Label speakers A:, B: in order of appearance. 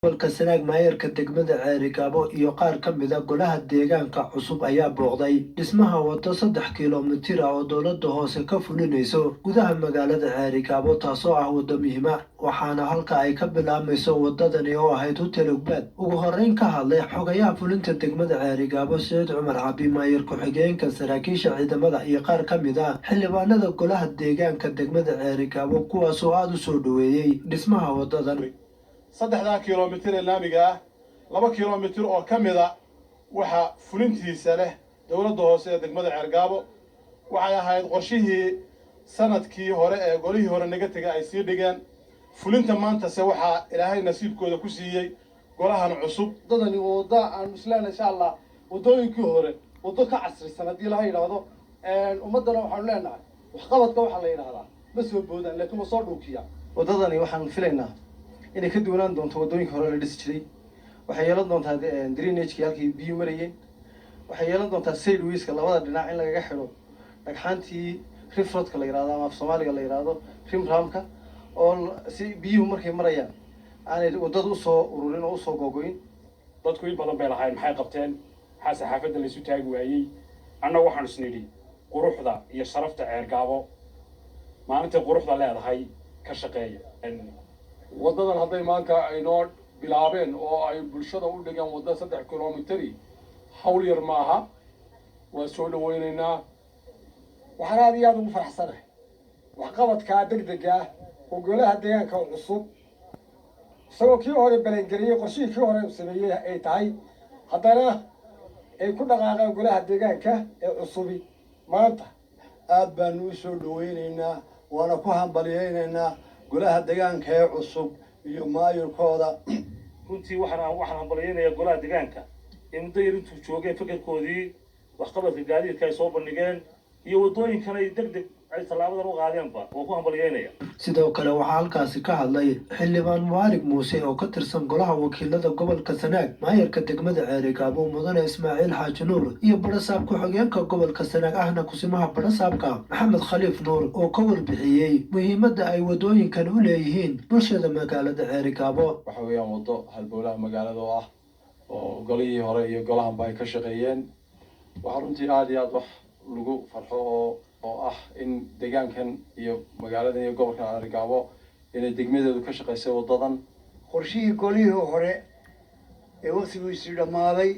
A: gobolka Sanaag maayarka degmada Cerigaabo iyo qaar ka mid ah golaha deegaanka cusub ayaa booqday dhismaha waddo 3 kiiloomitir oo dawladda hoose ka fulinayso gudaha magaalada Cerigaabo taasoo ah waddo muhiim ah waxaana halka ay ka bilaabmayso waddadani oo ahayd hotel Ugbaad ugu horeyn ka hadlay xogayaha fulinta degmada Cerigaabo Said Cumar Cabdi maayar ku-xigeenka saraakiisha ciidamada iyo qaar ka mid ah xildhibaanada golaha deegaanka degmada Cerigaabo kuwaas oo aad u soo dhaweeyay dhismaha waddadan
B: 3 kiiloomitir ee laamiga 2 kiiloomitir oo kamida waxa fulintiisa leh dawladda hoose ee degmada Cerigaabo waxay ahayd qorshihii sanadkii hore ee golihii hore naga tagay ay sii dhigeen fulinta maanta se waxa ilaahay nasiibkooda ku siiyay golahan cusub
C: dadani wada aan islaan insha Allah wadooyinkii hore wado ka casrisan hadii la yiraahdo ummadana waxaan leenahay wax qabadka waxa la yiraahdaa ma soo boodaan laakiin ma soo dhuukiya
D: wadadani waxaan filaynaa inay ka duwanaan doonto wadooyinka hore la dhisi jiray waxay yeelan doontaa drainage-ki halkii biyo marayeen waxay yeelan doontaa sideways-ka labada dhinac in lagaga xidho dhagxaantii rifrodka la yiraahdo ama Soomaaliga la yiraahdo rimramka oo si biyuhu markay marayaan aanay wadada u soo ururin oo u soo gogoyn
E: dadku in badan bay lahayn maxay qabteen waxa saxaafadda la isu taagi waayay annagu waxaan isnidhi quruxda iyo sharafta Cerigaabo maalinta quruxda leedahay ka shaqeeya
F: wadadan hadday maanta ay noo bilaabeen oo ay bulshada u dhigaan wadda 3 kiiloomitir hawl yar maaha waa soo dhaweynaynaa
C: waxaan aad iyo aad ugu faraxsanahay waxqabadka degdega oo golaha deegaanka cusub isagoo kii hore balangeliyay qorshihii kii hore sameeyay ay tahay haddana ay ku dhaqaaqeen golaha deegaanka ee cusubi maanta
G: aad baan u soo dhaweynaynaa waana ku hambaliyeynaynaa golaha deegaanka ee cusub iyo maayirkooda
H: runtii waxaan hambaliyeynayaa golaha deegaanka in muddo yar intuu joogay fikirkoodii waxqabadka gaadiidka ay soo bandhigeen iyo wadooyinkan ay degdeg ay talaabadan u qaadeenba oo ku hambalyeynaya
A: sidoo kale waxaa halkaasi ka hadlay xildhibaan Mubarak Muuse oo ka tirsan golaha wakiilada gobolka Sanaag maayarka degmada Cerigaabo mudane Ismaaciil Xaaji Nuur iyo barasaab ku-xigeenka gobolka Sanaag ahna kusimaha barasaabka Maxamed Khaliif Nuur oo ka warbixiyay muhiimadda ay wadooyinkan u leeyihiin bulshada magaalada Cerigaabo
F: waxa weeyaan wado halbowlaha magaalada oo golihii hore iyo golahanba ay ka shaqeeyeen waxa runtii aad iyo aad wax lagu farxo oo ah in deegaankan iyo magaaladan iyo gobolka Cerigaabo inay degmadeedu ka shaqeysay wadadan
G: qorshihii golihii hore ee waqtigiisii dhamaaday